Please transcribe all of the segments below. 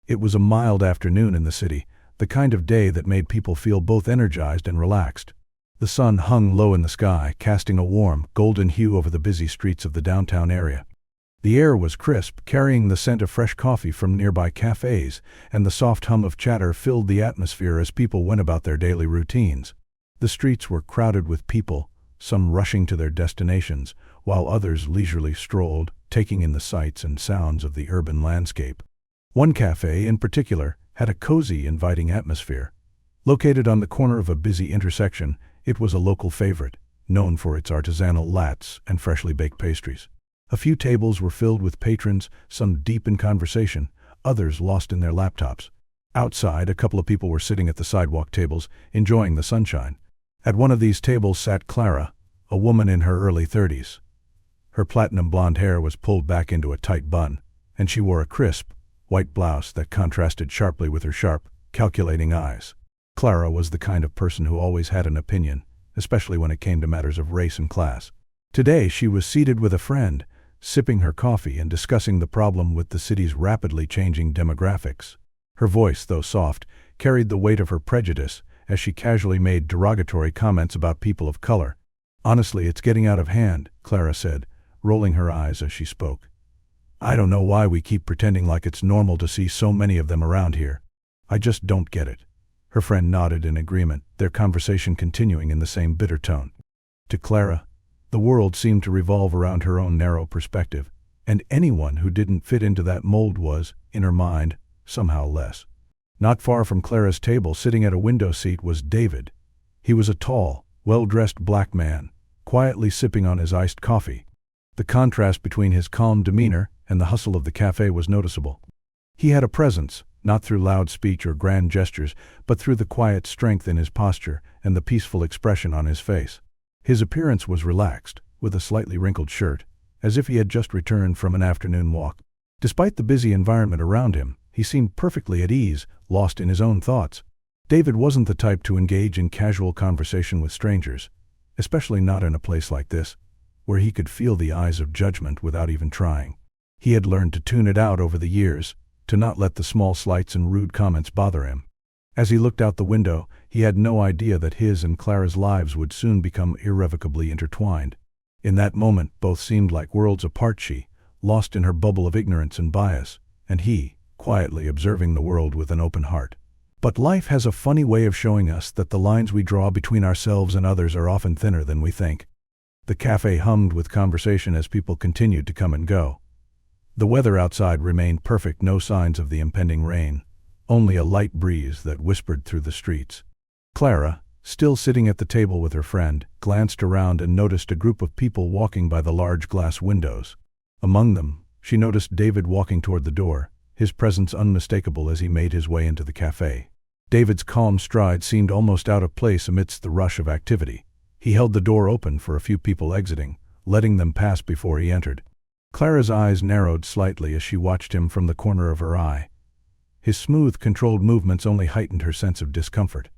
It was a mild afternoon in the city, the kind of day that made people feel both energized and relaxed. The sun hung low in the sky, casting a warm, golden hue over the busy streets of the downtown area. The air was crisp, carrying the scent of fresh coffee from nearby cafes, and the soft hum of chatter filled the atmosphere as people went about their daily routines. The streets were crowded with people, some rushing to their destinations, while others leisurely strolled, taking in the sights and sounds of the urban landscape. One cafe, in particular, had a cozy, inviting atmosphere. Located on the corner of a busy intersection, it was a local favorite, known for its artisanal lattes and freshly baked pastries. A few tables were filled with patrons, some deep in conversation, others lost in their laptops. Outside, a couple of people were sitting at the sidewalk tables, enjoying the sunshine. At one of these tables sat Clara, a woman in her early 30s. Her platinum blonde hair was pulled back into a tight bun, and she wore a crisp, white blouse that contrasted sharply with her sharp, calculating eyes. Clara was the kind of person who always had an opinion, especially when it came to matters of race and class. Today she was seated with a friend, sipping her coffee and discussing the problem with the city's rapidly changing demographics. Her voice, though soft, carried the weight of her prejudice as she casually made derogatory comments about people of color. "Honestly, it's getting out of hand," Clara said, rolling her eyes as she spoke. "I don't know why we keep pretending like it's normal to see so many of them around here. I just don't get it." Her friend nodded in agreement, their conversation continuing in the same bitter tone. To Clara, the world seemed to revolve around her own narrow perspective, and anyone who didn't fit into that mold was, in her mind, somehow less. Not far from Clara's table, sitting at a window seat, was David. He was a tall, well-dressed black man, quietly sipping on his iced coffee. The contrast between his calm demeanor and the hustle of the cafe was noticeable. He had a presence, not through loud speech or grand gestures, but through the quiet strength in his posture and the peaceful expression on his face. His appearance was relaxed, with a slightly wrinkled shirt, as if he had just returned from an afternoon walk. Despite the busy environment around him, he seemed perfectly at ease, lost in his own thoughts. David wasn't the type to engage in casual conversation with strangers, especially not in a place like this, where he could feel the eyes of judgment without even trying. He had learned to tune it out over the years, to not let the small slights and rude comments bother him. As he looked out the window, he had no idea that his and Clara's lives would soon become irrevocably intertwined. In that moment, both seemed like worlds apart, she, lost in her bubble of ignorance and bias, and he, quietly observing the world with an open heart. But life has a funny way of showing us that the lines we draw between ourselves and others are often thinner than we think. The cafe hummed with conversation as people continued to come and go. The weather outside remained perfect, no signs of the impending rain, only a light breeze that whispered through the streets. Clara, still sitting at the table with her friend, glanced around and noticed a group of people walking by the large glass windows. Among them, she noticed David walking toward the door, his presence unmistakable as he made his way into the cafe. David's calm stride seemed almost out of place amidst the rush of activity. He held the door open for a few people exiting, letting them pass before he entered. Clara's eyes narrowed slightly as she watched him from the corner of her eye. His smooth, controlled movements only heightened her sense of discomfort.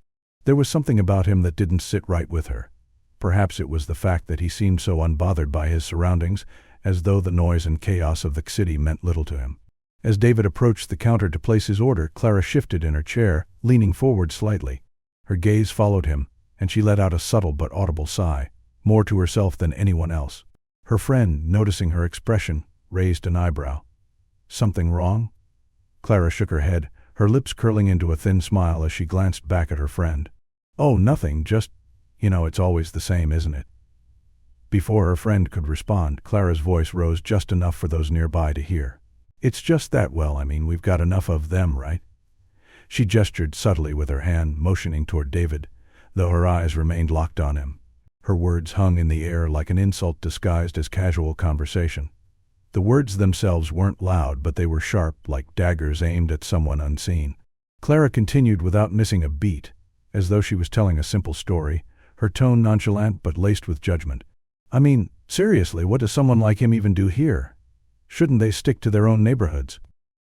There was something about him that didn't sit right with her. Perhaps it was the fact that he seemed so unbothered by his surroundings, as though the noise and chaos of the city meant little to him. As David approached the counter to place his order, Clara shifted in her chair, leaning forward slightly. Her gaze followed him, and she let out a subtle but audible sigh, more to herself than anyone else. Her friend, noticing her expression, raised an eyebrow. "Something wrong?" Clara shook her head, her lips curling into a thin smile as she glanced back at her friend. "Oh, nothing, just, it's always the same, isn't it?" Before her friend could respond, Clara's voice rose just enough for those nearby to hear. "It's just that, we've got enough of them, right?" She gestured subtly with her hand, motioning toward David, though her eyes remained locked on him. Her words hung in the air like an insult disguised as casual conversation. The words themselves weren't loud, but they were sharp, like daggers aimed at someone unseen. Clara continued without missing a beat, as though she was telling a simple story, her tone nonchalant but laced with judgment. Seriously, what does someone like him even do here? Shouldn't they stick to their own neighborhoods?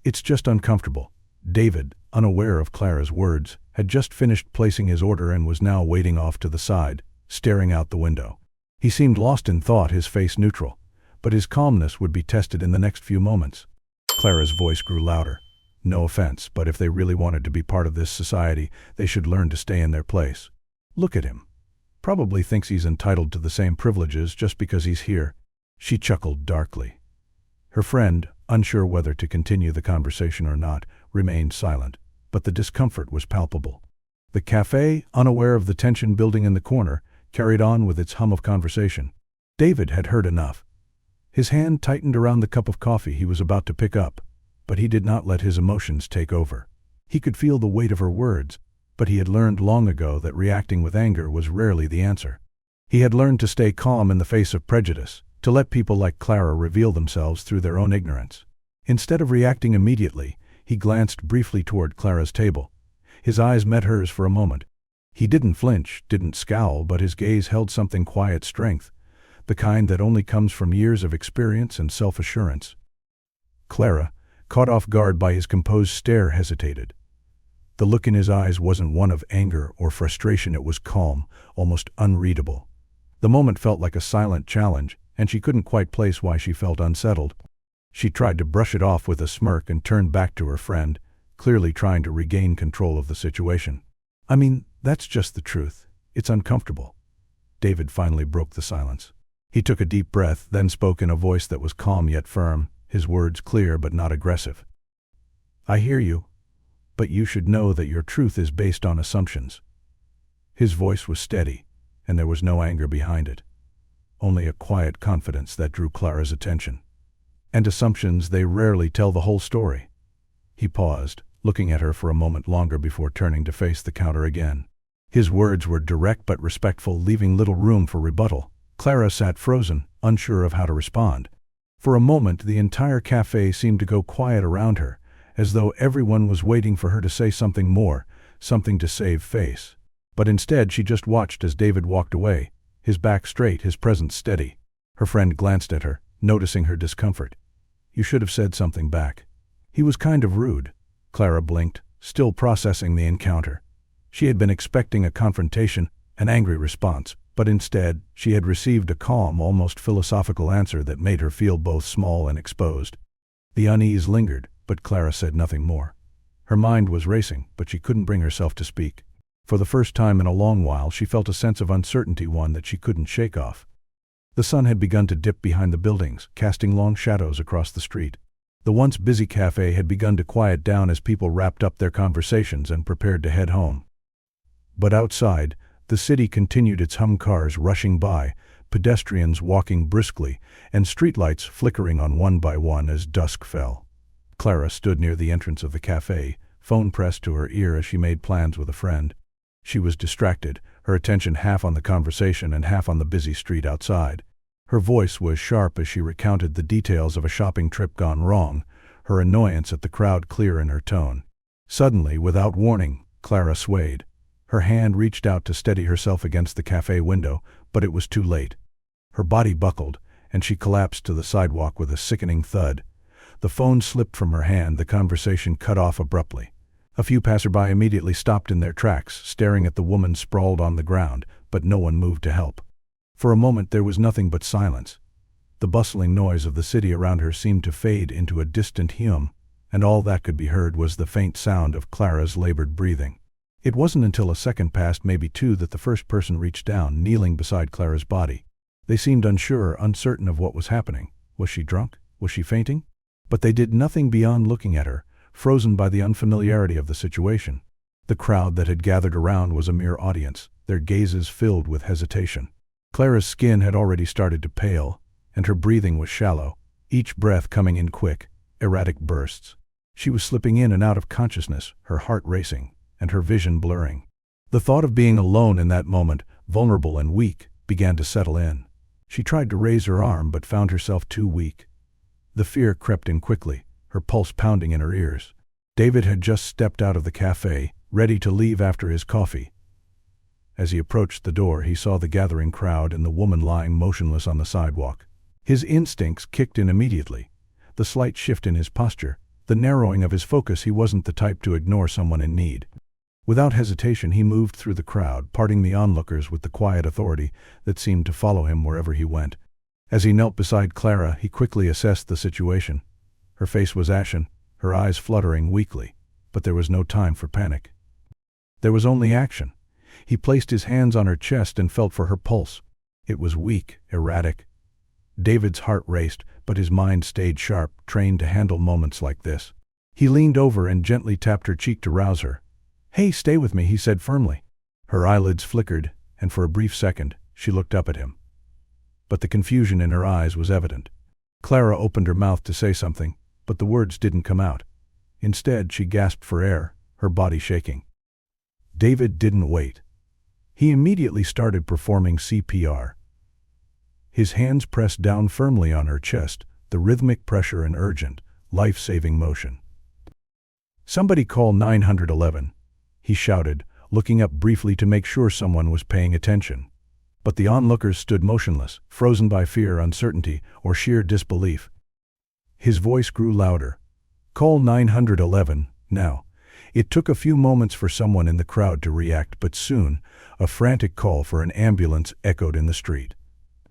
It's just uncomfortable." David, unaware of Clara's words, had just finished placing his order and was now waiting off to the side, staring out the window. He seemed lost in thought, his face neutral, but his calmness would be tested in the next few moments. Clara's voice grew louder. No offense, but if they really wanted to be part of this society, they should learn to stay in their place. Look at him. Probably thinks he's entitled to the same privileges just because he's here. She chuckled darkly. Her friend, unsure whether to continue the conversation or not, remained silent, but the discomfort was palpable. The cafe, unaware of the tension building in the corner, carried on with its hum of conversation. David had heard enough. His hand tightened around the cup of coffee he was about to pick up, but he did not let his emotions take over. He could feel the weight of her words, but he had learned long ago that reacting with anger was rarely the answer. He had learned to stay calm in the face of prejudice, to let people like Clara reveal themselves through their own ignorance. Instead of reacting immediately, he glanced briefly toward Clara's table. His eyes met hers for a moment. He didn't flinch, didn't scowl, but his gaze held something quiet strength, the kind that only comes from years of experience and self-assurance. Clara, caught off guard by his composed stare, hesitated. The look in his eyes wasn't one of anger or frustration, it was calm, almost unreadable. The moment felt like a silent challenge, and she couldn't quite place why she felt unsettled. She tried to brush it off with a smirk and turned back to her friend, clearly trying to regain control of the situation. "I mean, that's just the truth. It's uncomfortable." David finally broke the silence. He took a deep breath, then spoke in a voice that was calm yet firm, his words clear but not aggressive. "I hear you, but you should know that your truth is based on assumptions." His voice was steady, and there was no anger behind it, only a quiet confidence that drew Clara's attention. And assumptions, they rarely tell the whole story. He paused, looking at her for a moment longer before turning to face the counter again. His words were direct but respectful, leaving little room for rebuttal. Clara sat frozen, unsure of how to respond. For a moment, the entire cafe seemed to go quiet around her, as though everyone was waiting for her to say something more, something to save face. But instead, she just watched as David walked away, his back straight, his presence steady. Her friend glanced at her, noticing her discomfort. "You should have said something back." "He was kind of rude." Clara blinked, still processing the encounter. She had been expecting a confrontation, an angry response, but instead, she had received a calm, almost philosophical answer that made her feel both small and exposed. The unease lingered, but Clara said nothing more. Her mind was racing, but she couldn't bring herself to speak. For the first time in a long while, she felt a sense of uncertainty, one that she couldn't shake off. The sun had begun to dip behind the buildings, casting long shadows across the street. The once busy cafe had begun to quiet down as people wrapped up their conversations and prepared to head home. But outside, the city continued its hum, cars rushing by, pedestrians walking briskly, and streetlights flickering on one by one as dusk fell. Clara stood near the entrance of the cafe, phone pressed to her ear as she made plans with a friend. She was distracted, her attention half on the conversation and half on the busy street outside. Her voice was sharp as she recounted the details of a shopping trip gone wrong, her annoyance at the crowd clear in her tone. Suddenly, without warning, Clara swayed. Her hand reached out to steady herself against the cafe window, but it was too late. Her body buckled, and she collapsed to the sidewalk with a sickening thud. The phone slipped from her hand, the conversation cut off abruptly. A few passerby immediately stopped in their tracks, staring at the woman sprawled on the ground, but no one moved to help. For a moment there was nothing but silence. The bustling noise of the city around her seemed to fade into a distant hum, and all that could be heard was the faint sound of Clara's labored breathing. It wasn't until a second passed, maybe two, that the first person reached down, kneeling beside Clara's body. They seemed unsure, uncertain of what was happening. Was she drunk? Was she fainting? But they did nothing beyond looking at her, frozen by the unfamiliarity of the situation. The crowd that had gathered around was a mere audience, their gazes filled with hesitation. Clara's skin had already started to pale, and her breathing was shallow, each breath coming in quick, erratic bursts. She was slipping in and out of consciousness, her heart racing, and her vision blurring. The thought of being alone in that moment, vulnerable and weak, began to settle in. She tried to raise her arm but found herself too weak. The fear crept in quickly, her pulse pounding in her ears. David had just stepped out of the cafe, ready to leave after his coffee. As he approached the door, he saw the gathering crowd and the woman lying motionless on the sidewalk. His instincts kicked in immediately. The slight shift in his posture, the narrowing of his focus. He wasn't the type to ignore someone in need. Without hesitation, he moved through the crowd, parting the onlookers with the quiet authority that seemed to follow him wherever he went. As he knelt beside Clara, he quickly assessed the situation. Her face was ashen, her eyes fluttering weakly, but there was no time for panic. There was only action. He placed his hands on her chest and felt for her pulse. It was weak, erratic. David's heart raced, but his mind stayed sharp, trained to handle moments like this. He leaned over and gently tapped her cheek to rouse her. "Hey, stay with me," he said firmly. Her eyelids flickered, and for a brief second, she looked up at him. But the confusion in her eyes was evident. Clara opened her mouth to say something, but the words didn't come out. Instead, she gasped for air, her body shaking. David didn't wait. He immediately started performing CPR. His hands pressed down firmly on her chest, the rhythmic pressure an urgent, life-saving motion. "Somebody call 911, he shouted, looking up briefly to make sure someone was paying attention. But the onlookers stood motionless, frozen by fear, uncertainty, or sheer disbelief. His voice grew louder. "Call 911, now." It took a few moments for someone in the crowd to react, but soon, a frantic call for an ambulance echoed in the street.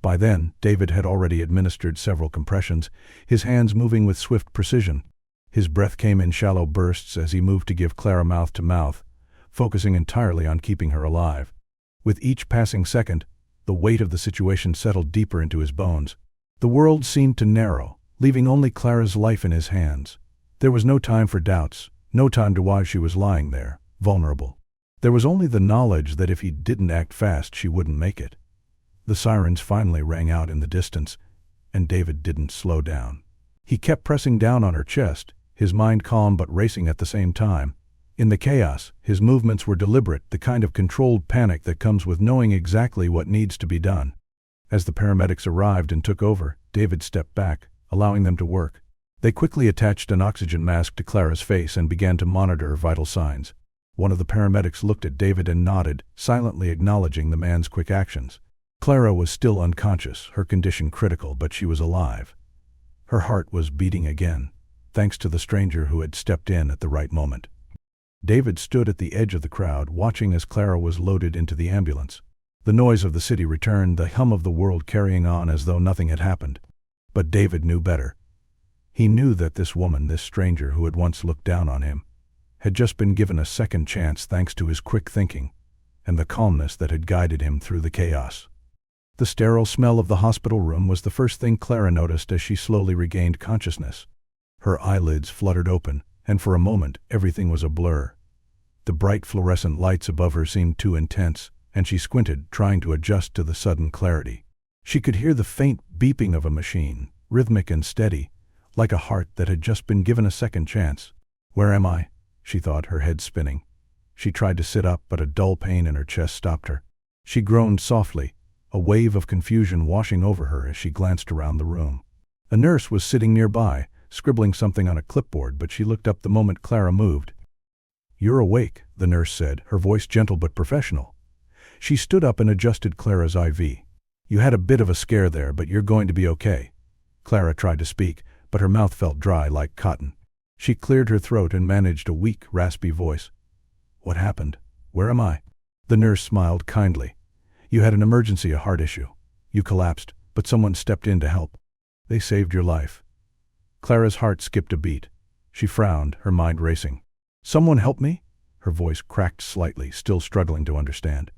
By then, David had already administered several compressions, his hands moving with swift precision. His breath came in shallow bursts as he moved to give Clara mouth to mouth, focusing entirely on keeping her alive. With each passing second, the weight of the situation settled deeper into his bones. The world seemed to narrow, leaving only Clara's life in his hands. There was no time for doubts, no time to why she was lying there, vulnerable. There was only the knowledge that if he didn't act fast, she wouldn't make it. The sirens finally rang out in the distance, and David didn't slow down. He kept pressing down on her chest, his mind calm but racing at the same time. In the chaos, his movements were deliberate, the kind of controlled panic that comes with knowing exactly what needs to be done. As the paramedics arrived and took over, David stepped back, allowing them to work. They quickly attached an oxygen mask to Clara's face and began to monitor her vital signs. One of the paramedics looked at David and nodded, silently acknowledging the man's quick actions. Clara was still unconscious, her condition critical, but she was alive. Her heart was beating again, thanks to the stranger who had stepped in at the right moment. David stood at the edge of the crowd, watching as Clara was loaded into the ambulance. The noise of the city returned, the hum of the world carrying on as though nothing had happened. But David knew better. He knew that this woman, this stranger who had once looked down on him, had just been given a second chance thanks to his quick thinking and the calmness that had guided him through the chaos. The sterile smell of the hospital room was the first thing Clara noticed as she slowly regained consciousness. Her eyelids fluttered open, and for a moment everything was a blur. The bright fluorescent lights above her seemed too intense, and she squinted, trying to adjust to the sudden clarity. She could hear the faint beeping of a machine, rhythmic and steady, like a heart that had just been given a second chance. "Where am I?" she thought, her head spinning. She tried to sit up, but a dull pain in her chest stopped her. She groaned softly, a wave of confusion washing over her as she glanced around the room. A nurse was sitting nearby, scribbling something on a clipboard, but she looked up the moment Clara moved. "You're awake," the nurse said, her voice gentle but professional. She stood up and adjusted Clara's IV. "You had a bit of a scare there, but you're going to be okay." Clara tried to speak, but her mouth felt dry like cotton. She cleared her throat and managed a weak, raspy voice. "What happened? Where am I?" The nurse smiled kindly. "You had an emergency, a heart issue. You collapsed, but someone stepped in to help. They saved your life." Clara's heart skipped a beat. She frowned, her mind racing. "Someone help me?" Her voice cracked slightly, still struggling to understand.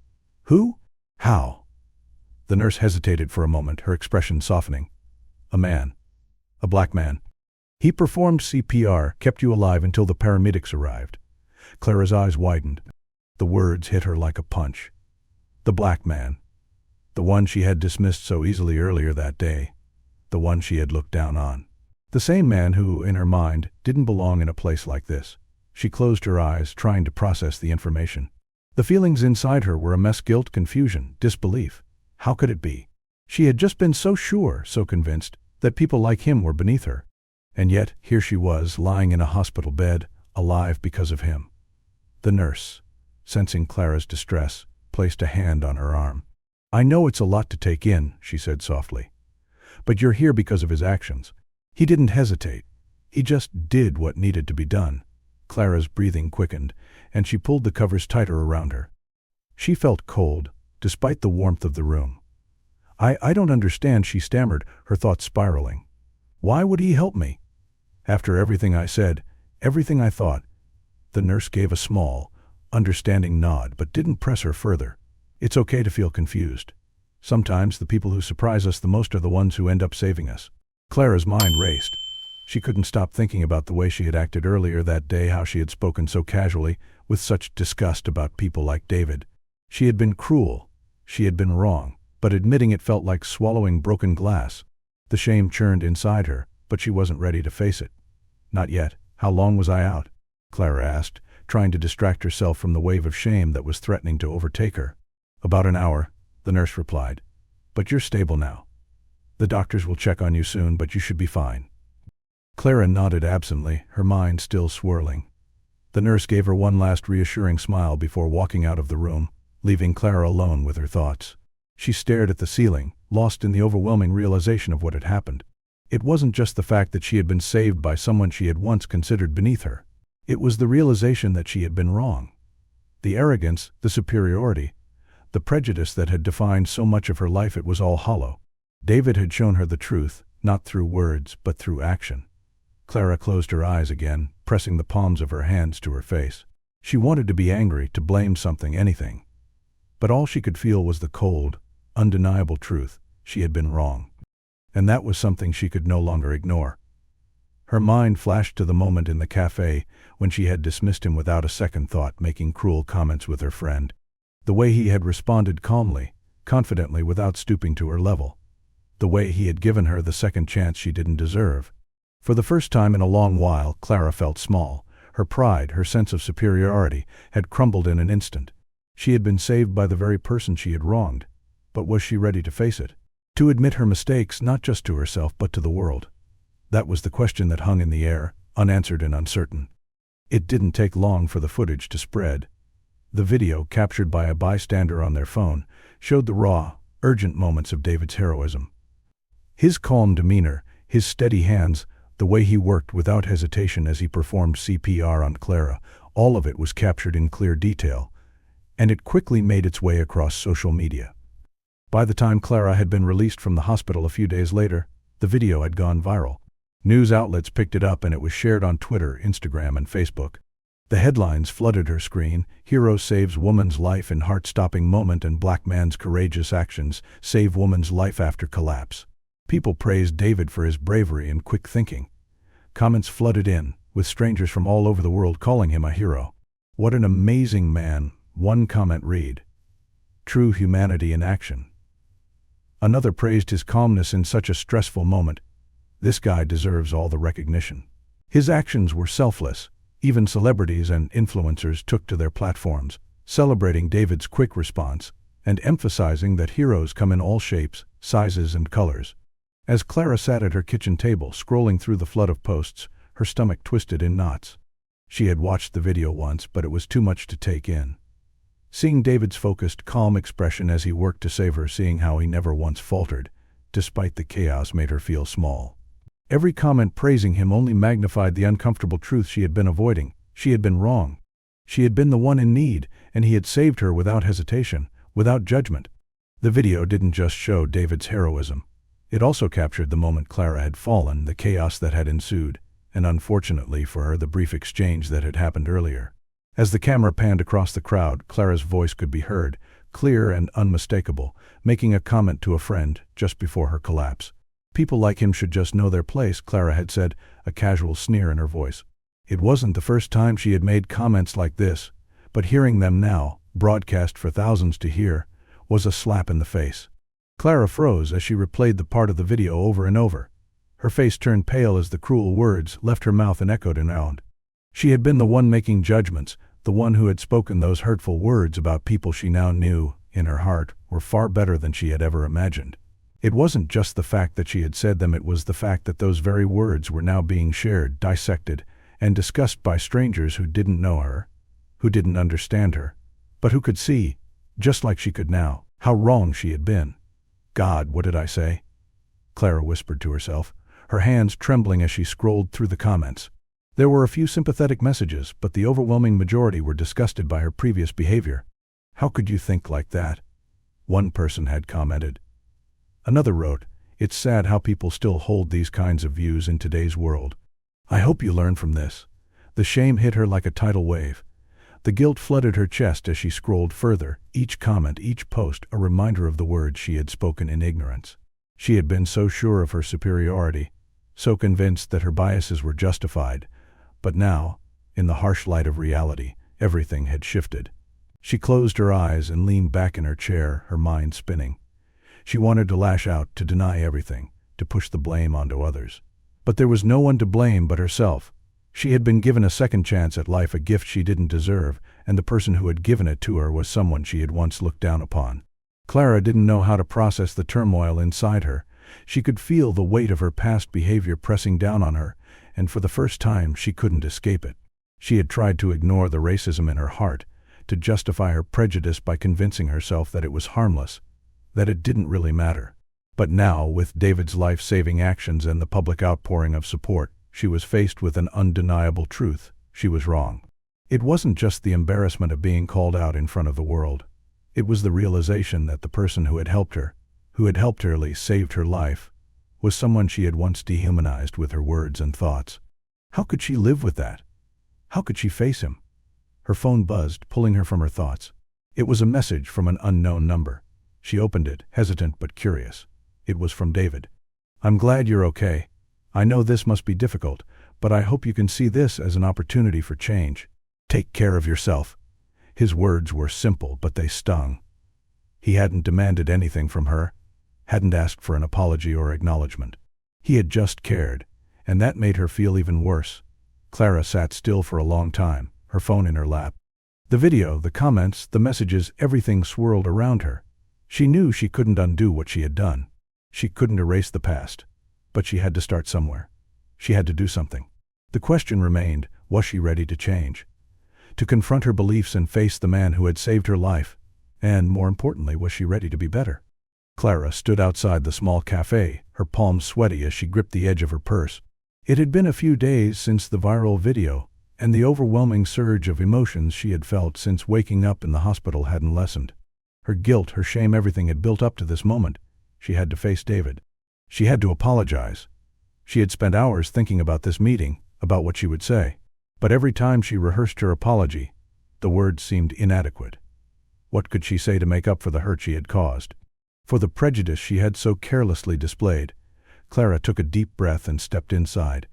"Who? How?" The nurse hesitated for a moment, her expression softening. "A man. A black man. He performed CPR, kept you alive until the paramedics arrived." Clara's eyes widened. The words hit her like a punch. The black man. The one she had dismissed so easily earlier that day. The one she had looked down on. The same man who, in her mind, didn't belong in a place like this. She closed her eyes, trying to process the information. The feelings inside her were a mess: guilt, confusion, disbelief. How could it be? She had just been so sure, so convinced, that people like him were beneath her. And yet, here she was, lying in a hospital bed, alive because of him. The nurse, sensing Clara's distress, placed a hand on her arm. "I know it's a lot to take in," she said softly. "But you're here because of his actions." He didn't hesitate. He just did what needed to be done. Clara's breathing quickened, and she pulled the covers tighter around her. She felt cold, despite the warmth of the room. I don't understand," she stammered, her thoughts spiraling. "Why would he help me? After everything I said, Everything I thought. The nurse gave a small, understanding nod but didn't press her further. It's okay to feel confused. Sometimes the people who surprise us the most are the ones who end up saving us. Clara's mind raced. She couldn't stop thinking about the way she had acted earlier that day, how she had spoken so casually, with such disgust about people like David. She had been cruel. She had been wrong, but admitting it felt like swallowing broken glass. The shame churned inside her, but she wasn't ready to face it. Not yet. How long was I out? Clara asked, trying to distract herself from the wave of shame that was threatening to overtake her. About an hour, the nurse replied. But you're stable now. The doctors will check on you soon, but you should be fine. Clara nodded absently, her mind still swirling. The nurse gave her one last reassuring smile before walking out of the room, leaving Clara alone with her thoughts. She stared at the ceiling, lost in the overwhelming realization of what had happened. It wasn't just the fact that she had been saved by someone she had once considered beneath her. It was the realization that she had been wrong. The arrogance, the superiority, the prejudice that had defined so much of her life, it was all hollow. David had shown her the truth, not through words, but through action. Clara closed her eyes again, pressing the palms of her hands to her face. She wanted to be angry, to blame something, anything. But all she could feel was the cold, undeniable truth. She had been wrong. And that was something she could no longer ignore. Her mind flashed to the moment in the cafe when she had dismissed him without a second thought, making cruel comments with her friend. The way he had responded calmly, confidently, without stooping to her level. The way he had given her the second chance she didn't deserve. For the first time in a long while, Clara felt small. Her pride, her sense of superiority, had crumbled in an instant. She had been saved by the very person she had wronged. But was she ready to face it? To admit her mistakes, not just to herself but to the world? That was the question that hung in the air, unanswered and uncertain. It didn't take long for the footage to spread. The video, captured by a bystander on their phone, showed the raw, urgent moments of David's heroism. His calm demeanor, his steady hands, the way he worked without hesitation as he performed CPR on Clara, all of it was captured in clear detail, and it quickly made its way across social media. By the time Clara had been released from the hospital a few days later, the video had gone viral. News outlets picked it up and it was shared on Twitter, Instagram, and Facebook. The headlines flooded her screen: "Hero saves woman's life in heart-stopping moment" and "Black man's courageous actions save woman's life after collapse." People praised David for his bravery and quick thinking. Comments flooded in, with strangers from all over the world calling him a hero. "What an amazing man," one comment read. "True humanity in action." Another praised his calmness in such a stressful moment. "This guy deserves all the recognition." His actions were selfless. Even celebrities and influencers took to their platforms, celebrating David's quick response and emphasizing that heroes come in all shapes, sizes, and colors. As Clara sat at her kitchen table, scrolling through the flood of posts, her stomach twisted in knots. She had watched the video once, but it was too much to take in. Seeing David's focused, calm expression as he worked to save her, seeing how he never once faltered, despite the chaos, made her feel small. Every comment praising him only magnified the uncomfortable truth she had been avoiding. She had been wrong. She had been the one in need, and he had saved her without hesitation, without judgment. The video didn't just show David's heroism. It also captured the moment Clara had fallen, the chaos that had ensued, and unfortunately for her, the brief exchange that had happened earlier. As the camera panned across the crowd, Clara's voice could be heard, clear and unmistakable, making a comment to a friend just before her collapse. "People like him should just know their place," Clara had said, a casual sneer in her voice. It wasn't the first time she had made comments like this, but hearing them now, broadcast for thousands to hear, was a slap in the face. Clara froze as she replayed the part of the video over and over. Her face turned pale as the cruel words left her mouth and echoed around. She had been the one making judgments, the one who had spoken those hurtful words about people she now knew, in her heart, were far better than she had ever imagined. It wasn't just the fact that she had said them, it was the fact that those very words were now being shared, dissected, and discussed by strangers who didn't know her, who didn't understand her, but who could see, just like she could now, how wrong she had been. "God, what did I say?" Clara whispered to herself, her hands trembling as she scrolled through the comments. There were a few sympathetic messages, but the overwhelming majority were disgusted by her previous behavior. "How could you think like that?" one person had commented. Another wrote, "It's sad how people still hold these kinds of views in today's world. I hope you learn from this. The shame hit her like a tidal wave. The guilt flooded her chest as she scrolled further, each comment, each post a reminder of the words she had spoken in ignorance. She had been so sure of her superiority, so convinced that her biases were justified, but now, in the harsh light of reality, everything had shifted. She closed her eyes and leaned back in her chair, her mind spinning. She wanted to lash out, to deny everything, to push the blame onto others. But there was no one to blame but herself. She had been given a second chance at life, a gift she didn't deserve, and the person who had given it to her was someone she had once looked down upon. Clara didn't know how to process the turmoil inside her. She could feel the weight of her past behavior pressing down on her, and for the first time she couldn't escape it. She had tried to ignore the racism in her heart, to justify her prejudice by convincing herself that it was harmless, that it didn't really matter. But now, with David's life-saving actions and the public outpouring of support, she was faced with an undeniable truth. She was wrong. It wasn't just the embarrassment of being called out in front of the world. It was the realization that the person who had helped her, at least saved her life, was someone she had once dehumanized with her words and thoughts. How could she live with that? How could she face him? Her phone buzzed, pulling her from her thoughts. It was a message from an unknown number. She opened it, hesitant but curious. It was from David. "I'm glad you're okay. I know this must be difficult, but I hope you can see this as an opportunity for change. Take care of yourself." His words were simple, but they stung. He hadn't demanded anything from her, hadn't asked for an apology or acknowledgement. He had just cared, and that made her feel even worse. Clara sat still for a long time, her phone in her lap. The video, the comments, the messages, everything swirled around her. She knew she couldn't undo what she had done. She couldn't erase the past. But she had to start somewhere. She had to do something. The question remained, was she ready to change? To confront her beliefs and face the man who had saved her life? And, more importantly, was she ready to be better? Clara stood outside the small cafe, her palms sweaty as she gripped the edge of her purse. It had been a few days since the viral video, and the overwhelming surge of emotions she had felt since waking up in the hospital hadn't lessened. Her guilt, her shame, everything had built up to this moment. She had to face David. She had to apologize. She had spent hours thinking about this meeting, about what she would say. But every time she rehearsed her apology, the words seemed inadequate. What could she say to make up for the hurt she had caused? For the prejudice she had so carelessly displayed? Clara took a deep breath and stepped inside.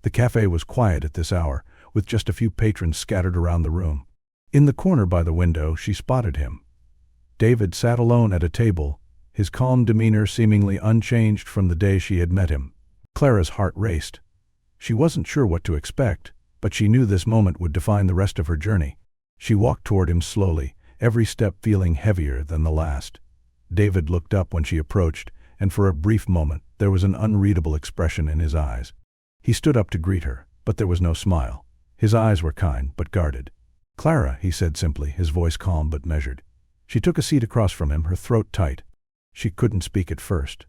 The cafe was quiet at this hour, with just a few patrons scattered around the room. In the corner by the window, she spotted him. David sat alone at a table, his calm demeanor seemingly unchanged from the day she had met him. Clara's heart raced. She wasn't sure what to expect, but she knew this moment would define the rest of her journey. She walked toward him slowly, every step feeling heavier than the last. David looked up when she approached, and for a brief moment there was an unreadable expression in his eyes. He stood up to greet her, but there was no smile. His eyes were kind but guarded. "Clara," he said simply, his voice calm but measured. She took a seat across from him, her throat tight. She couldn't speak at first.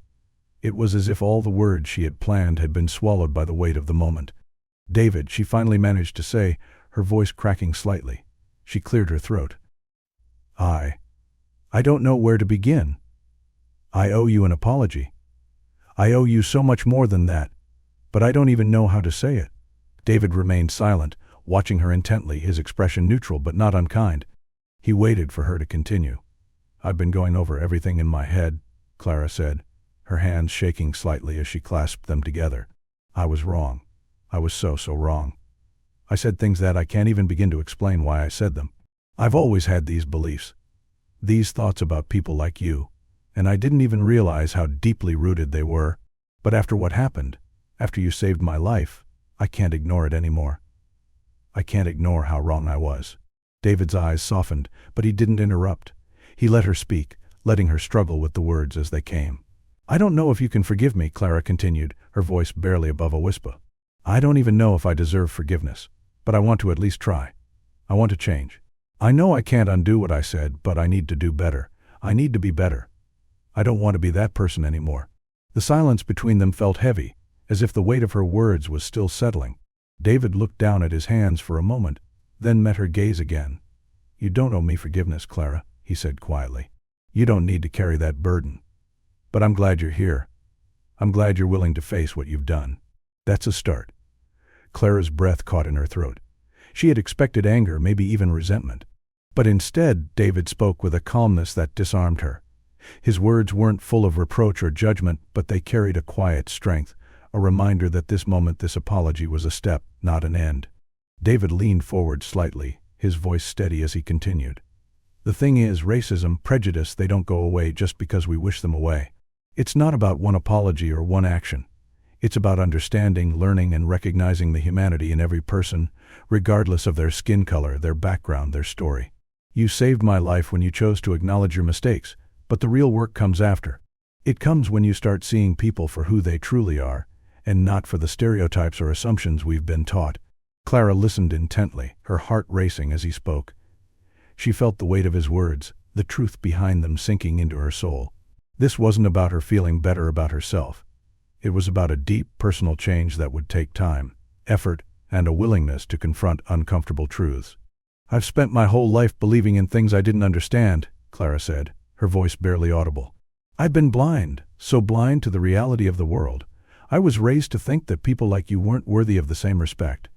It was as if all the words she had planned had been swallowed by the weight of the moment. "David," she finally managed to say, her voice cracking slightly. She cleared her throat. I don't know where to begin. I owe you an apology. I owe you so much more than that, but I don't even know how to say it." David remained silent, watching her intently, his expression neutral but not unkind. He waited for her to continue. "I've been going over everything in my head," Clara said, her hands shaking slightly as she clasped them together. "I was wrong. I was so wrong. I said things that I can't even begin to explain why I said them. I've always had these beliefs, these thoughts about people like you, and I didn't even realize how deeply rooted they were. But after what happened, after you saved my life, I can't ignore it anymore. I can't ignore how wrong I was." David's eyes softened, but he didn't interrupt. He let her speak, letting her struggle with the words as they came. "I don't know if you can forgive me," Clara continued, her voice barely above a whisper. "I don't even know if I deserve forgiveness, but I want to at least try. I want to change. I know I can't undo what I said, but I need to do better. I need to be better. I don't want to be that person anymore." The silence between them felt heavy, as if the weight of her words was still settling. David looked down at his hands for a moment, then met her gaze again. "You don't owe me forgiveness, Clara," he said quietly. "You don't need to carry that burden. But I'm glad you're here. I'm glad you're willing to face what you've done. That's a start." Clara's breath caught in her throat. She had expected anger, maybe even resentment. But instead, David spoke with a calmness that disarmed her. His words weren't full of reproach or judgment, but they carried a quiet strength, a reminder that this moment, this apology, was a step, not an end. David leaned forward slightly, his voice steady as he continued. The thing is, racism, prejudice, they don't go away just because we wish them away. It's not about one apology or one action. It's about understanding, learning, and recognizing the humanity in every person, regardless of their skin color, their background, their story. You saved my life when you chose to acknowledge your mistakes, but the real work comes after. It comes when you start seeing people for who they truly are, and not for the stereotypes or assumptions we've been taught. Clara listened intently, her heart racing as he spoke. She felt the weight of his words, the truth behind them sinking into her soul. This wasn't about her feeling better about herself. It was about a deep, personal change that would take time, effort, and a willingness to confront uncomfortable truths. I've spent my whole life believing in things I didn't understand, Clara said, her voice barely audible. I've been blind, so blind to the reality of the world. I was raised to think that people like you weren't worthy of the same respect.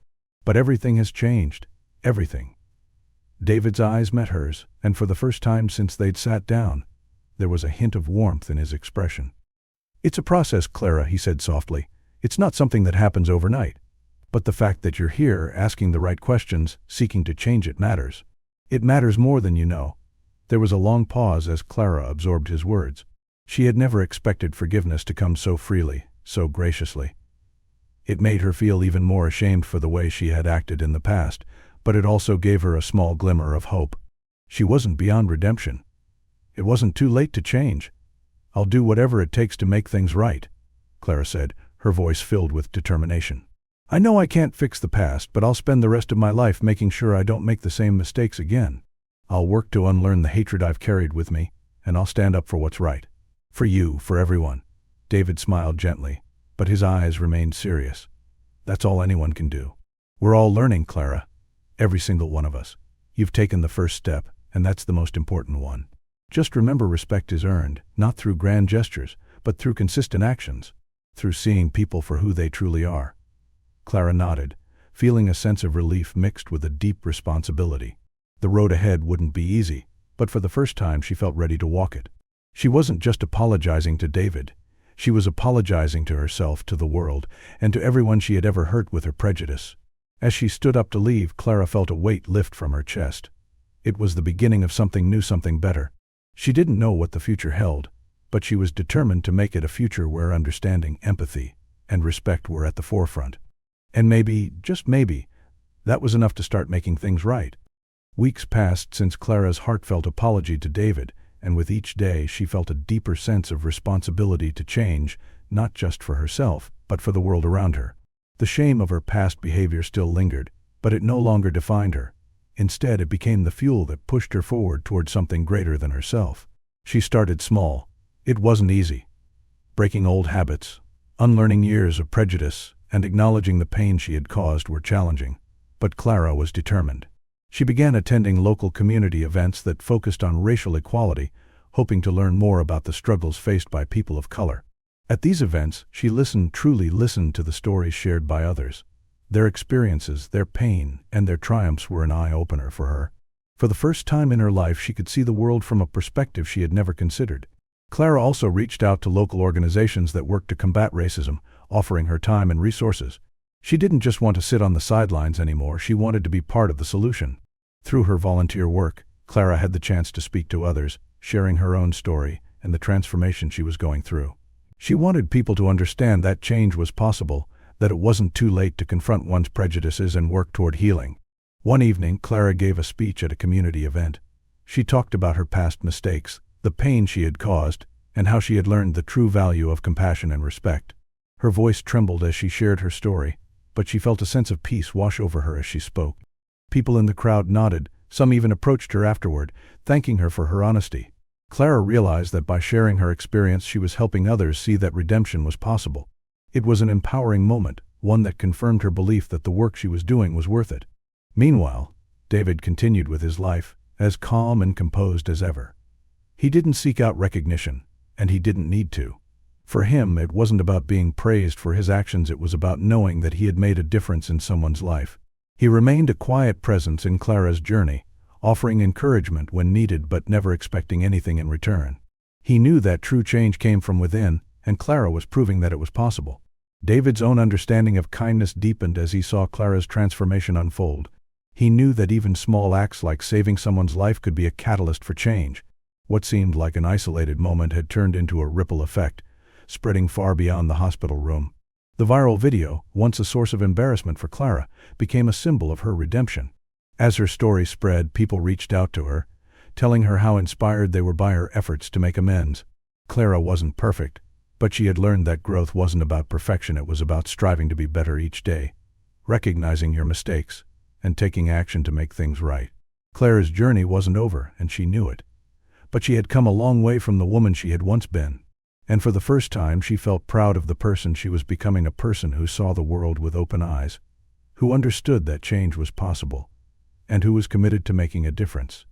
But everything has changed. Everything. David's eyes met hers, and for the first time since they'd sat down, there was a hint of warmth in his expression. It's a process, Clara, he said softly. It's not something that happens overnight. But the fact that you're here, asking the right questions, seeking to change it matters. It matters more than you know. There was a long pause as Clara absorbed his words. She had never expected forgiveness to come so freely, so graciously. It made her feel even more ashamed for the way she had acted in the past, but it also gave her a small glimmer of hope. She wasn't beyond redemption. It wasn't too late to change. I'll do whatever it takes to make things right, Clara said, her voice filled with determination. I know I can't fix the past, but I'll spend the rest of my life making sure I don't make the same mistakes again. I'll work to unlearn the hatred I've carried with me, and I'll stand up for what's right. For you, for everyone. David smiled gently, but his eyes remained serious. That's all anyone can do. We're all learning, Clara. Every single one of us. You've taken the first step, and that's the most important one. Just remember, respect is earned, not through grand gestures, but through consistent actions, through seeing people for who they truly are. Clara nodded, feeling a sense of relief mixed with a deep responsibility. The road ahead wouldn't be easy, but for the first time she felt ready to walk it. She wasn't just apologizing to David. She was apologizing to herself, to the world, and to everyone she had ever hurt with her prejudice. As she stood up to leave, Clara felt a weight lift from her chest. It was the beginning of something new, something better. She didn't know what the future held, but she was determined to make it a future where understanding, empathy, and respect were at the forefront. And maybe, just maybe, that was enough to start making things right. Weeks passed since Clara's heartfelt apology to David, and with each day she felt a deeper sense of responsibility to change, not just for herself, but for the world around her. The shame of her past behavior still lingered, but it no longer defined her. Instead, it became the fuel that pushed her forward toward something greater than herself. She started small. It wasn't easy. Breaking old habits, unlearning years of prejudice, and acknowledging the pain she had caused were challenging. But Clara was determined. She began attending local community events that focused on racial equality, hoping to learn more about the struggles faced by people of color. At these events, she truly listened to the stories shared by others. Their experiences, their pain, and their triumphs were an eye-opener for her. For the first time in her life, she could see the world from a perspective she had never considered. Clara also reached out to local organizations that worked to combat racism, offering her time and resources. She didn't just want to sit on the sidelines anymore, she wanted to be part of the solution. Through her volunteer work, Clara had the chance to speak to others, sharing her own story and the transformation she was going through. She wanted people to understand that change was possible, that it wasn't too late to confront one's prejudices and work toward healing. One evening, Clara gave a speech at a community event. She talked about her past mistakes, the pain she had caused, and how she had learned the true value of compassion and respect. Her voice trembled as she shared her story, but she felt a sense of peace wash over her as she spoke. People in the crowd nodded, some even approached her afterward, thanking her for her honesty. Clara realized that by sharing her experience she was helping others see that redemption was possible. It was an empowering moment, one that confirmed her belief that the work she was doing was worth it. Meanwhile, David continued with his life, as calm and composed as ever. He didn't seek out recognition, and he didn't need to. For him, it wasn't about being praised for his actions, it was about knowing that he had made a difference in someone's life. He remained a quiet presence in Clara's journey, offering encouragement when needed but never expecting anything in return. He knew that true change came from within, and Clara was proving that it was possible. David's own understanding of kindness deepened as he saw Clara's transformation unfold. He knew that even small acts like saving someone's life could be a catalyst for change. What seemed like an isolated moment had turned into a ripple effect, spreading far beyond the hospital room. The viral video, once a source of embarrassment for Clara, became a symbol of her redemption. As her story spread, people reached out to her, telling her how inspired they were by her efforts to make amends. Clara wasn't perfect, but she had learned that growth wasn't about perfection, it was about striving to be better each day, recognizing your mistakes, and taking action to make things right. Clara's journey wasn't over, and she knew it. But she had come a long way from the woman she had once been. And for the first time she felt proud of the person she was becoming, a person who saw the world with open eyes, who understood that change was possible, and who was committed to making a difference.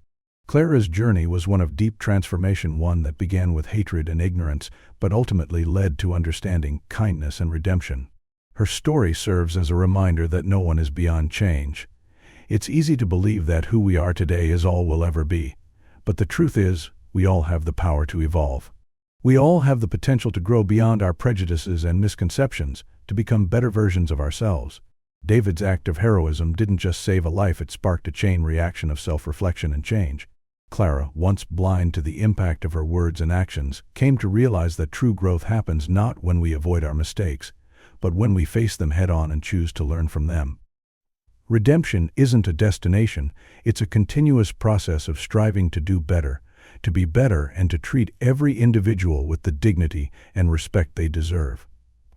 Clara's journey was one of deep transformation, one that began with hatred and ignorance, but ultimately led to understanding, kindness, and redemption. Her story serves as a reminder that no one is beyond change. It's easy to believe that who we are today is all we'll ever be, but the truth is, we all have the power to evolve. We all have the potential to grow beyond our prejudices and misconceptions, to become better versions of ourselves. David's act of heroism didn't just save a life, it sparked a chain reaction of self-reflection and change. Clara, once blind to the impact of her words and actions, came to realize that true growth happens not when we avoid our mistakes, but when we face them head-on and choose to learn from them. Redemption isn't a destination, it's a continuous process of striving to do better, to be better, and to treat every individual with the dignity and respect they deserve.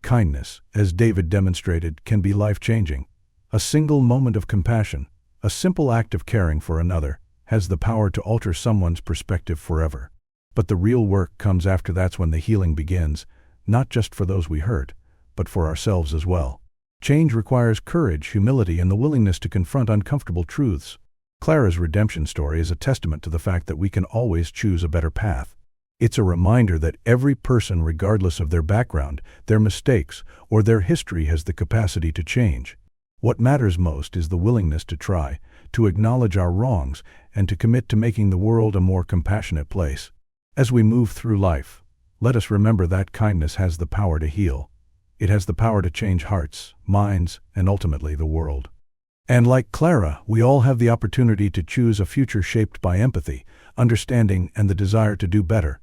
Kindness, as David demonstrated, can be life-changing. A single moment of compassion, a simple act of caring for another, has the power to alter someone's perspective forever. But the real work comes after. That's when the healing begins, not just for those we hurt, but for ourselves as well. Change requires courage, humility, and the willingness to confront uncomfortable truths. Clara's redemption story is a testament to the fact that we can always choose a better path. It's a reminder that every person, regardless of their background, their mistakes, or their history, has the capacity to change. What matters most is the willingness to try, to acknowledge our wrongs, and to commit to making the world a more compassionate place. As we move through life, let us remember that kindness has the power to heal. It has the power to change hearts, minds, and ultimately the world. And like Clara, we all have the opportunity to choose a future shaped by empathy, understanding, and the desire to do better.